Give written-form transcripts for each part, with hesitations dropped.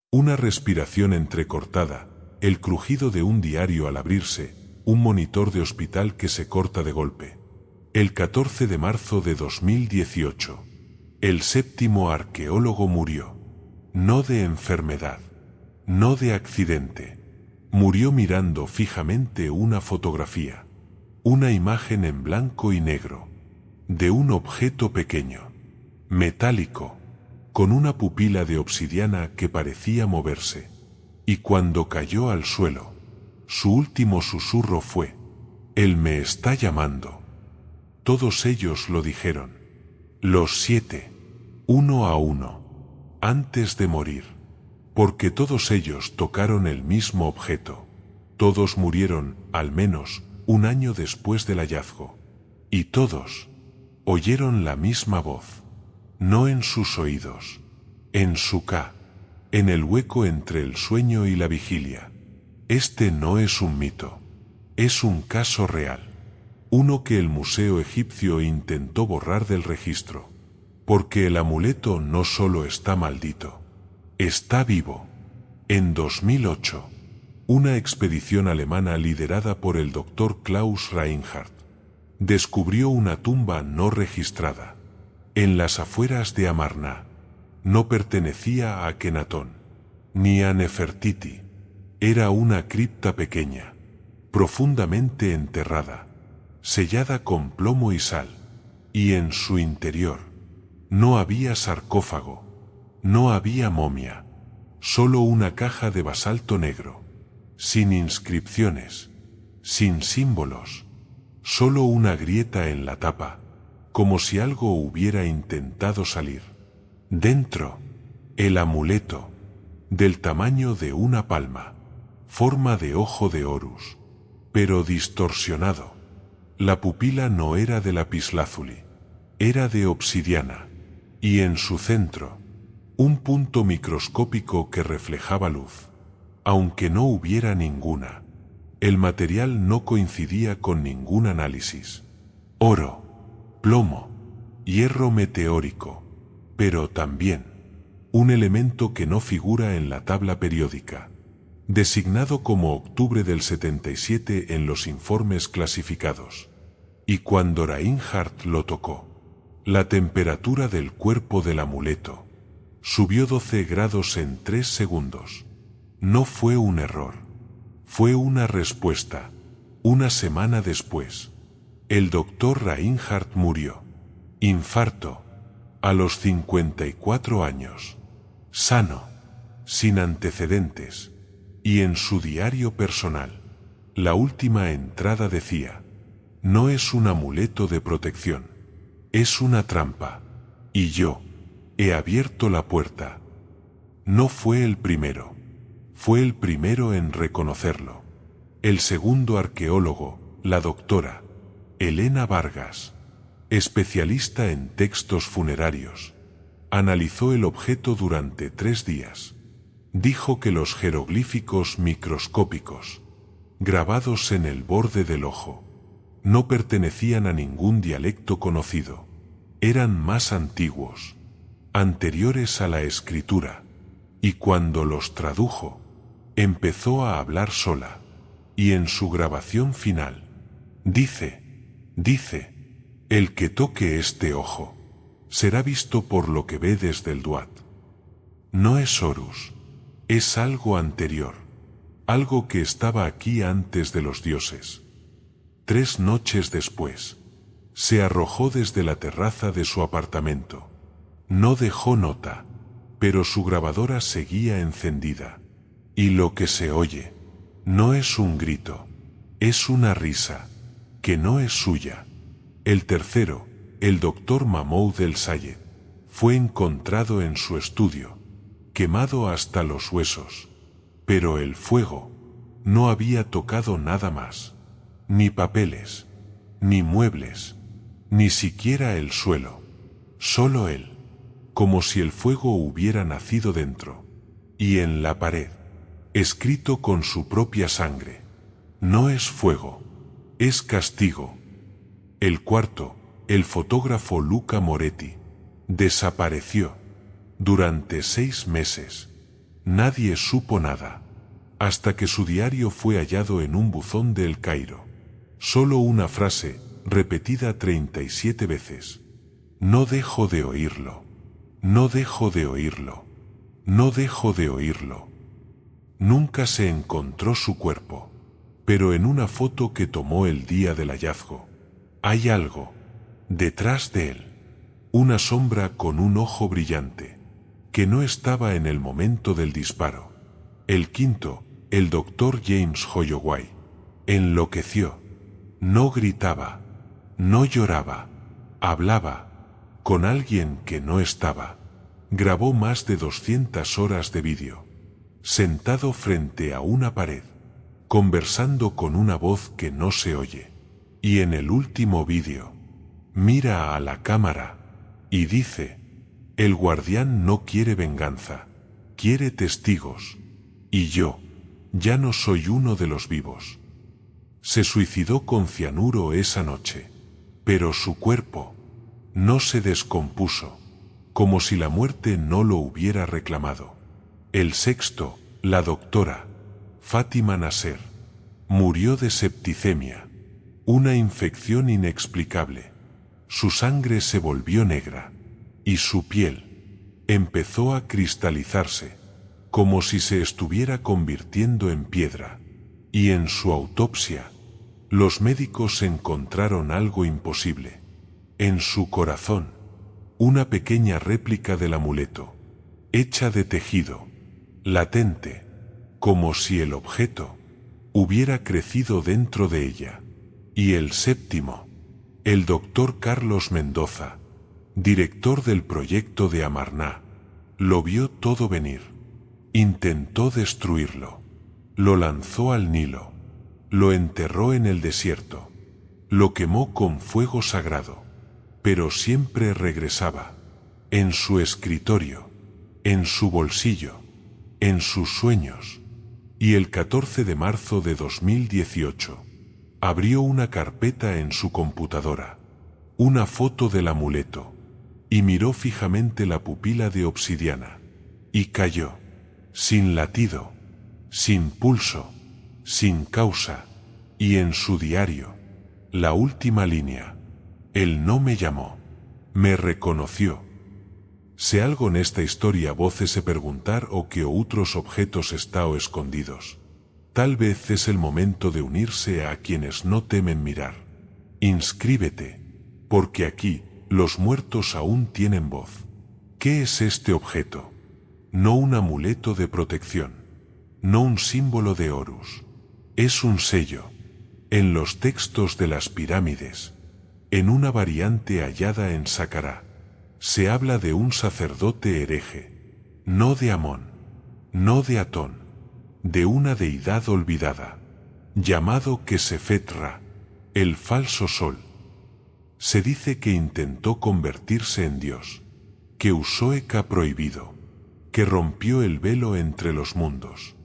Una respiración entrecortada, el crujido de un diario al abrirse, un monitor de hospital que se corta de golpe. El 14 de marzo de 2018. El séptimo arqueólogo murió. No de enfermedad. No de accidente. Murió mirando fijamente una fotografía. Una imagen en blanco y negro. De un objeto pequeño. Metálico. Con una pupila de obsidiana que parecía moverse. Y cuando cayó al suelo, su último susurro fue: «Él me está llamando». Todos ellos lo dijeron. Los 7, uno a uno, antes de morir. Porque todos ellos tocaron el mismo objeto. Todos murieron, al menos, un año después del hallazgo. Y todos oyeron la misma voz. No en sus oídos, en su K, en el hueco entre el sueño y la vigilia. Este no es un mito, es un caso real. Uno que el Museo Egipcio intentó borrar del registro. Porque el amuleto no solo está maldito, está vivo. En 2008, una expedición alemana liderada por el Dr. Klaus Reinhardt descubrió una tumba no registrada en las afueras de Amarna. No pertenecía a Akenatón, ni a Nefertiti. Era una cripta pequeña, profundamente enterrada, sellada con plomo y sal, y en su interior no había sarcófago, no había momia, solo una caja de basalto negro, sin inscripciones, sin símbolos, solo una grieta en la tapa, como si algo hubiera intentado salir. Dentro, el amuleto, del tamaño de una palma, forma de ojo de Horus, pero distorsionado. La pupila no era de lapislázuli, era de obsidiana, y en su centro, un punto microscópico que reflejaba luz, aunque no hubiera ninguna. El material no coincidía con ningún análisis. Oro, plomo, hierro meteórico, pero también un elemento que no figura en la tabla periódica, designado como octubre del 77 en los informes clasificados. Y cuando Reinhardt lo tocó, la temperatura del cuerpo del amuleto subió 12 grados en 3 segundos. No fue un error, fue una respuesta. Una semana después, el Dr. Reinhardt murió. Infarto, a los 54 años. Sano, sin antecedentes. Y en su diario personal, la última entrada decía: no es un amuleto de protección, es una trampa, y yo he abierto la puerta. No fue el primero, fue el primero en reconocerlo. El segundo arqueólogo, la doctora Elena Vargas, especialista en textos funerarios, analizó el objeto durante 3 días. Dijo que los jeroglíficos microscópicos, grabados en el borde del ojo, no pertenecían a ningún dialecto conocido. Eran más antiguos, anteriores a la escritura, y cuando los tradujo, empezó a hablar sola, y en su grabación final, dice, el que toque este ojo, será visto por lo que ve desde el Duat. No es Horus, es algo anterior, algo que estaba aquí antes de los dioses. 3 noches después, se arrojó desde la terraza de su apartamento. No dejó nota, pero su grabadora seguía encendida. Y lo que se oye, no es un grito, es una risa, que no es suya. El tercero, el Dr. Mahmoud El-Sayed, fue encontrado en su estudio, quemado hasta los huesos. Pero el fuego no había tocado nada más, ni papeles, ni muebles, ni siquiera el suelo, solo él, como si el fuego hubiera nacido dentro. Y en la pared, escrito con su propia sangre: no es fuego, es castigo. El cuarto, el fotógrafo Luca Moretti, desapareció durante 6 meses. Nadie supo nada, hasta que su diario fue hallado en un buzón de El Cairo. Solo una frase, repetida 37 veces. No dejo de oírlo. No dejo de oírlo. No dejo de oírlo. Nunca se encontró su cuerpo, pero en una foto que tomó el día del hallazgo, hay algo detrás de él. Una sombra con un ojo brillante, que no estaba en el momento del disparo. El quinto, el doctor James Holloway, enloqueció. No gritaba, no lloraba, hablaba con alguien que no estaba. Grabó más de 200 horas de vídeo, sentado frente a una pared, conversando con una voz que no se oye. Y en el último vídeo, mira a la cámara y dice: el guardián no quiere venganza, quiere testigos, y yo ya no soy uno de los vivos. Se suicidó con cianuro esa noche, pero su cuerpo no se descompuso, como si la muerte no lo hubiera reclamado. El sexto, la doctora Fátima Nasser, murió de septicemia, una infección inexplicable. Su sangre se volvió negra, y su piel empezó a cristalizarse, como si se estuviera convirtiendo en piedra. Y en su autopsia, los médicos encontraron algo imposible. En su corazón, una pequeña réplica del amuleto, hecha de tejido, latente, como si el objeto hubiera crecido dentro de ella. Y el séptimo, el doctor Carlos Mendoza, director del proyecto de Amarna, lo vio todo venir. Intentó destruirlo. Lo lanzó al Nilo. Lo enterró en el desierto. Lo quemó con fuego sagrado. Pero siempre regresaba. En su escritorio, en su bolsillo, en sus sueños. Y el 14 de marzo de 2018, abrió una carpeta en su computadora, una foto del amuleto, y miró fijamente la pupila de obsidiana, y cayó, sin latido, sin pulso, sin causa, y en su diario, la última línea: él no me llamó, me reconoció. Se algo en esta historia vocese preguntar o que otros objetos están escondidos. Tal vez es el momento de unirse a quienes no temen mirar. Inscríbete, porque aquí los muertos aún tienen voz. ¿Qué es este objeto? No un amuleto de protección, no un símbolo de Horus. Es un sello. En los textos de las pirámides, en una variante hallada en Saqqara, se habla de un sacerdote hereje, no de Amón, no de Atón, de una deidad olvidada, llamado Kesefet-Ra, el falso sol. Se dice que intentó convertirse en Dios, que usó Eka prohibido, que rompió el velo entre los mundos,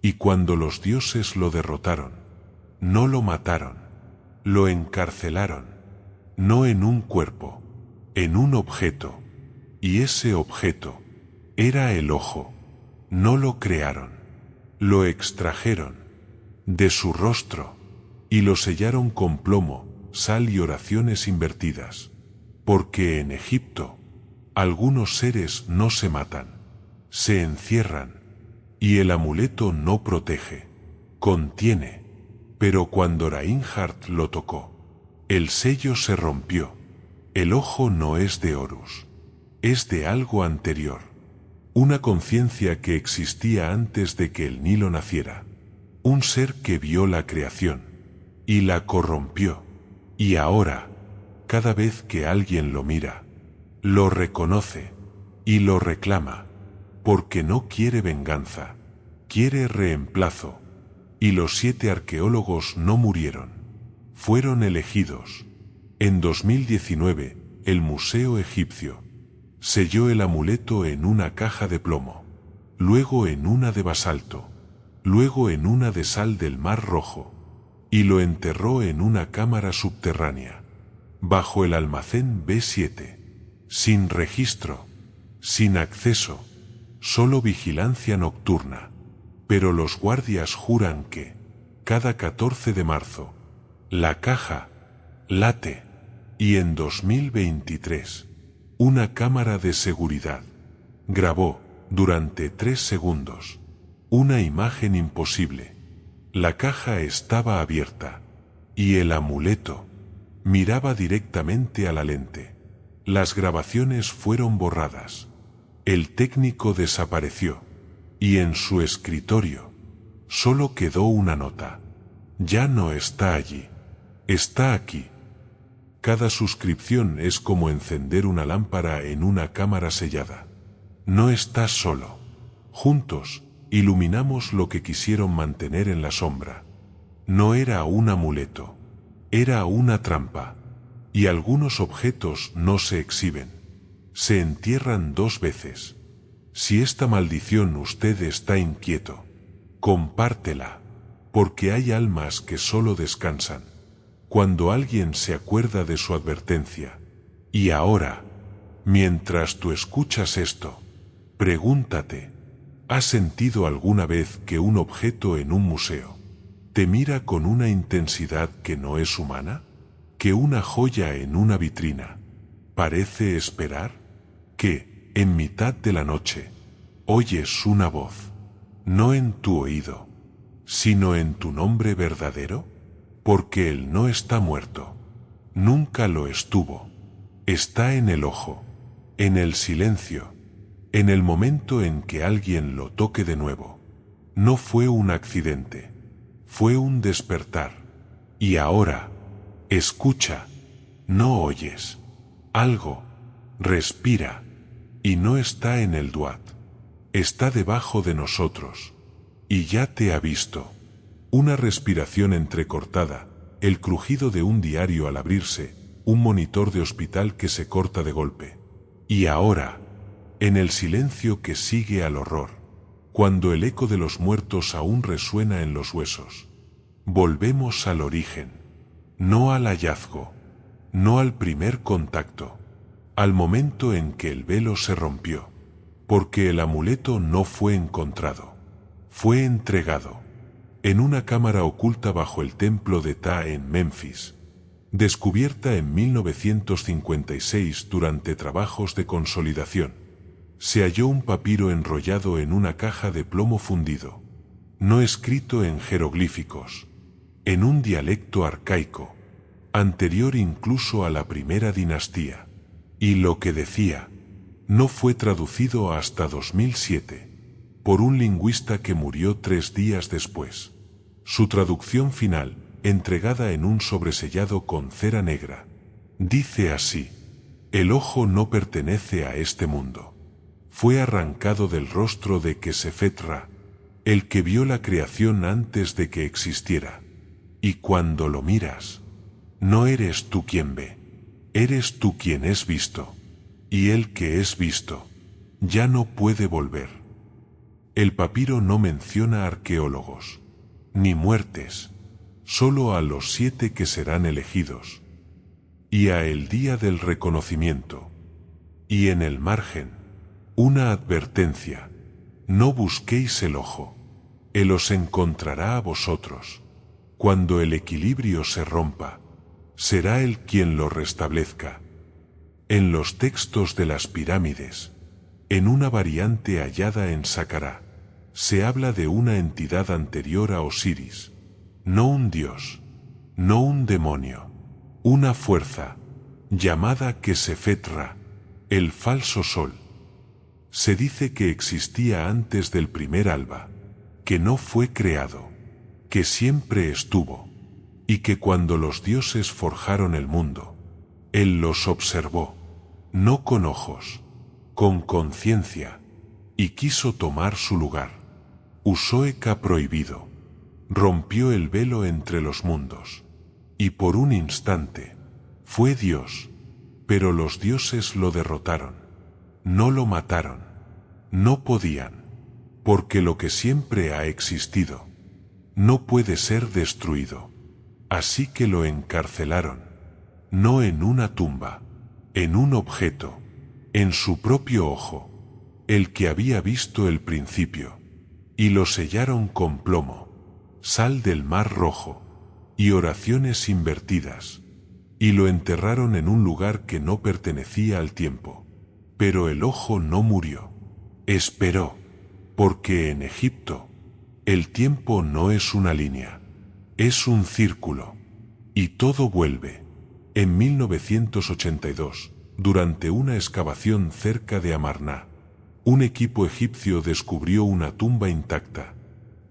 y cuando los dioses lo derrotaron, no lo mataron, lo encarcelaron, no en un cuerpo, en un objeto, y ese objeto era el ojo. No lo crearon, lo extrajeron de su rostro y lo sellaron con plomo, sal y oraciones invertidas, porque en Egipto algunos seres no se matan, se encierran, y el amuleto no protege, contiene, pero cuando Reinhardt lo tocó, el sello se rompió. El ojo no es de Horus, es de algo anterior, una conciencia que existía antes de que el Nilo naciera, un ser que vio la creación y la corrompió, y ahora, cada vez que alguien lo mira, lo reconoce y lo reclama, porque no quiere venganza, quiere reemplazo. Y los 7 arqueólogos no murieron, fueron elegidos. En 2019, el Museo Egipcio selló el amuleto en una caja de plomo, luego en una de basalto, luego en una de sal del Mar Rojo, y lo enterró en una cámara subterránea, bajo el almacén B7, sin registro, sin acceso, solo vigilancia nocturna. Pero los guardias juran que, cada 14 de marzo, la caja late, y en 2023, una cámara de seguridad grabó, durante 3 segundos, una imagen imposible. La caja estaba abierta, y el amuleto miraba directamente a la lente. Las grabaciones fueron borradas. El técnico desapareció, y en su escritorio solo quedó una nota. Ya no está allí. Está aquí. Cada suscripción es como encender una lámpara en una cámara sellada. No estás solo. Juntos, iluminamos lo que quisieron mantener en la sombra. No era un amuleto. Era una trampa. Y algunos objetos no se exhiben. Se entierran 2 veces. Si esta maldición usted está inquieto, compártela, porque hay almas que solo descansan cuando alguien se acuerda de su advertencia. Y ahora, mientras tú escuchas esto, pregúntate, ¿has sentido alguna vez que un objeto en un museo te mira con una intensidad que no es humana? ¿Que una joya en una vitrina parece esperar? ¿Que, en mitad de la noche, oyes una voz, no en tu oído, sino en tu nombre verdadero? Porque él no está muerto, nunca lo estuvo. Está en el ojo, en el silencio, en el momento en que alguien lo toque de nuevo. No fue un accidente, fue un despertar. Y ahora, escucha, no oyes. Algo respira, y no está en el Duat. Está debajo de nosotros, y ya te ha visto. Una respiración entrecortada, el crujido de un diario al abrirse, un monitor de hospital que se corta de golpe. Y ahora, en el silencio que sigue al horror, cuando el eco de los muertos aún resuena en los huesos, volvemos al origen, no al hallazgo, no al primer contacto, al momento en que el velo se rompió, porque el amuleto no fue encontrado, fue entregado en una cámara oculta bajo el templo de Ptah en Memphis, descubierta en 1956 durante trabajos de consolidación. Se halló un papiro enrollado en una caja de plomo fundido, no escrito en jeroglíficos, en un dialecto arcaico, anterior incluso a la primera dinastía, y lo que decía no fue traducido hasta 2007, por un lingüista que murió 3 días después. Su traducción final, entregada en un sobresellado con cera negra, dice así: el ojo no pertenece a este mundo. Fue arrancado del rostro de Kesefetra, el que vio la creación antes de que existiera. Y cuando lo miras, no eres tú quien ve, eres tú quien es visto. Y el que es visto, ya no puede volver. El papiro no menciona arqueólogos, ni muertes, solo a los 7 que serán elegidos, y a el día del reconocimiento. Y en el margen, una advertencia: no busquéis el ojo, él os encontrará a vosotros. Cuando el equilibrio se rompa, será él quien lo restablezca. En los textos de las pirámides, en una variante hallada en Saqqara, se habla de una entidad anterior a Osiris, no un dios, no un demonio, una fuerza, llamada Kesefetra, el falso sol. Se dice que existía antes del primer alba, que no fue creado, que siempre estuvo, y que cuando los dioses forjaron el mundo, él los observó, no con ojos, con conciencia, y quiso tomar su lugar. Usó Eka prohibido, rompió el velo entre los mundos, y por un instante fue Dios, pero los dioses lo derrotaron, no lo mataron, no podían, porque lo que siempre ha existido no puede ser destruido, así que lo encarcelaron, no en una tumba, en un objeto, en su propio ojo, el que había visto el principio, y lo sellaron con plomo, sal del mar rojo, y oraciones invertidas, y lo enterraron en un lugar que no pertenecía al tiempo. Pero el ojo no murió, esperó, porque en Egipto el tiempo no es una línea, es un círculo, y todo vuelve. En 1982, durante una excavación cerca de Amarna, un equipo egipcio descubrió una tumba intacta.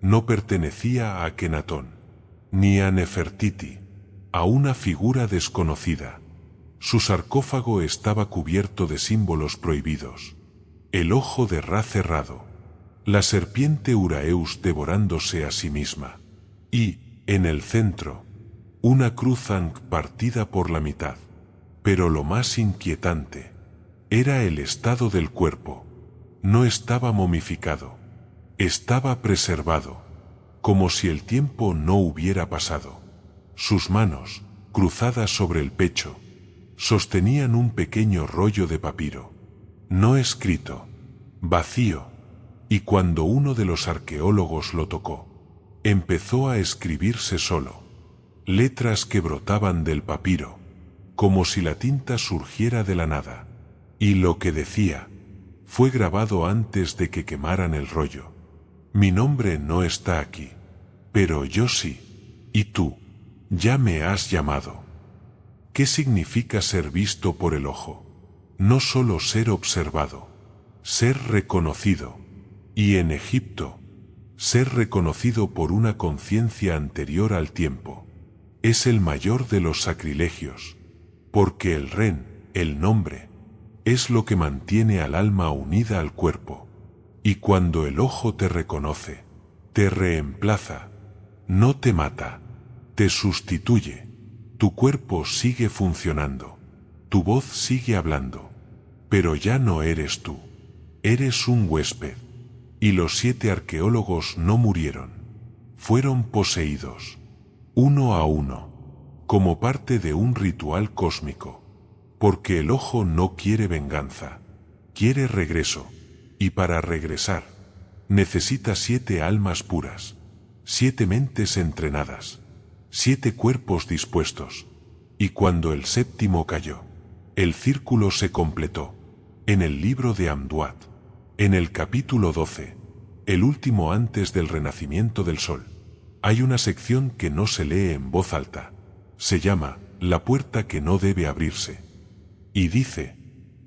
No pertenecía a Akenatón, ni a Nefertiti, a una figura desconocida. Su sarcófago estaba cubierto de símbolos prohibidos. El ojo de Ra cerrado, la serpiente Uraeus devorándose a sí misma, y, en el centro, una cruz Ankh partida por la mitad. Pero lo más inquietante era el estado del cuerpo. No estaba momificado, estaba preservado, como si el tiempo no hubiera pasado. Sus manos, cruzadas sobre el pecho, sostenían un pequeño rollo de papiro, no escrito, vacío, y cuando uno de los arqueólogos lo tocó, empezó a escribirse solo, letras que brotaban del papiro, como si la tinta surgiera de la nada, y lo que decía fue grabado antes de que quemaran el rollo. Mi nombre no está aquí, pero yo sí, y tú, ya me has llamado. ¿Qué significa ser visto por el ojo? No solo ser observado, ser reconocido, y en Egipto, ser reconocido por una conciencia anterior al tiempo. Es el mayor de los sacrilegios, porque el Ren, el nombre, es lo que mantiene al alma unida al cuerpo, y cuando el ojo te reconoce, te reemplaza, no te mata, te sustituye, tu cuerpo sigue funcionando, tu voz sigue hablando, pero ya no eres tú, eres un huésped, y los 7 arqueólogos no murieron, fueron poseídos, uno a uno, como parte de un ritual cósmico. Porque el ojo no quiere venganza, quiere regreso, y para regresar, necesita 7 almas puras, 7 mentes entrenadas, 7 cuerpos dispuestos, y cuando el 7º cayó, el círculo se completó. En el libro de Amduat, en el capítulo 12, el último antes del renacimiento del sol, hay una sección que no se lee en voz alta, se llama, la puerta que no debe abrirse. Y dice,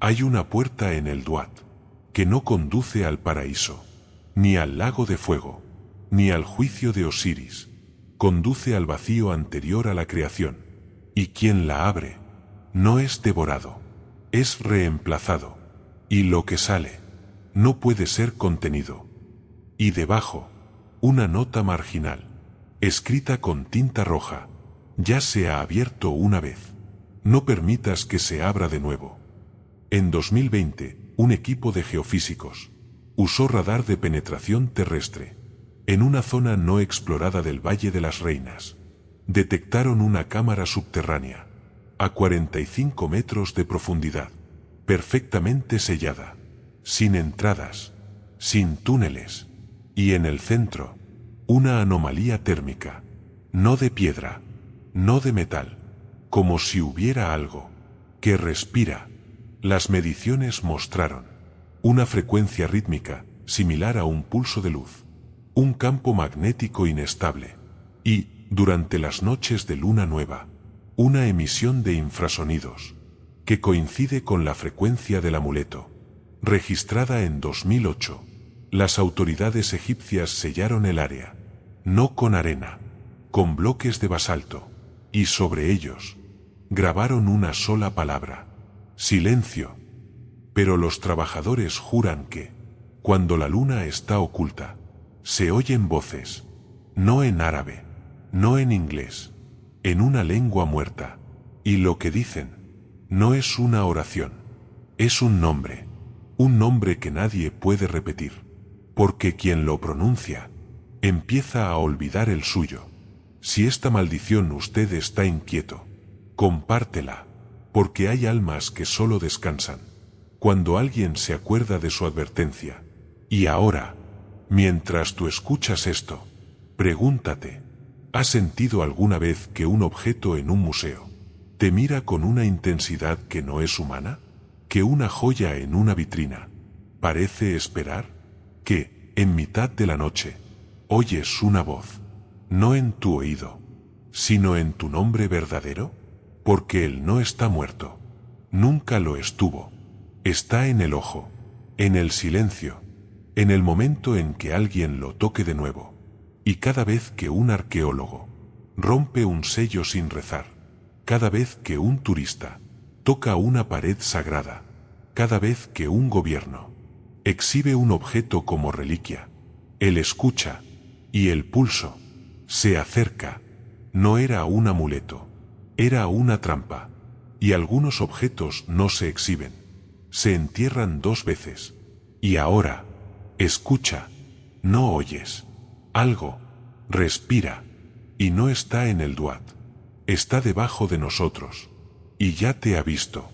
hay una puerta en el Duat, que no conduce al paraíso, ni al lago de fuego, ni al juicio de Osiris, conduce al vacío anterior a la creación, y quien la abre, no es devorado, es reemplazado, y lo que sale, no puede ser contenido. Y debajo, una nota marginal, escrita con tinta roja, ya se ha abierto una vez. No permitas que se abra de nuevo. En 2020, un equipo de geofísicos usó radar de penetración terrestre en una zona no explorada del Valle de las Reinas. Detectaron una cámara subterránea a 45 metros de profundidad, perfectamente sellada, sin entradas, sin túneles, y en el centro, una anomalía térmica, no de piedra, no de metal, como si hubiera algo que respira. Las mediciones mostraron una frecuencia rítmica similar a un pulso de luz, un campo magnético inestable y, durante las noches de luna nueva, una emisión de infrasonidos que coincide con la frecuencia del amuleto, registrada en 2008. Las autoridades egipcias sellaron el área, no con arena, con bloques de basalto, y sobre ellos grabaron una sola palabra: silencio. Pero los trabajadores juran que, cuando la luna está oculta, se oyen voces, no en árabe, no en inglés, en una lengua muerta, y lo que dicen no es una oración, es un nombre que nadie puede repetir, porque quien lo pronuncia empieza a olvidar el suyo. Si esta maldición usted está inquieto, compártela, porque hay almas que solo descansan cuando alguien se acuerda de su advertencia. Y ahora, mientras tú escuchas esto, pregúntate, ¿has sentido alguna vez que un objeto en un museo te mira con una intensidad que no es humana? ¿Que una joya en una vitrina parece esperar? ¿Que, en mitad de la noche, oyes una voz, no en tu oído, sino en tu nombre verdadero? Porque él no está muerto, nunca lo estuvo, está en el ojo, en el silencio, en el momento en que alguien lo toque de nuevo, y cada vez que un arqueólogo rompe un sello sin rezar, cada vez que un turista toca una pared sagrada, cada vez que un gobierno exhibe un objeto como reliquia, él escucha, y el pulso se acerca. No era un amuleto, era una trampa, y algunos objetos no se exhiben, se entierran 2 veces. Y ahora, escucha, no oyes. Algo respira, y no está en el Duat, está debajo de nosotros, y ya te ha visto.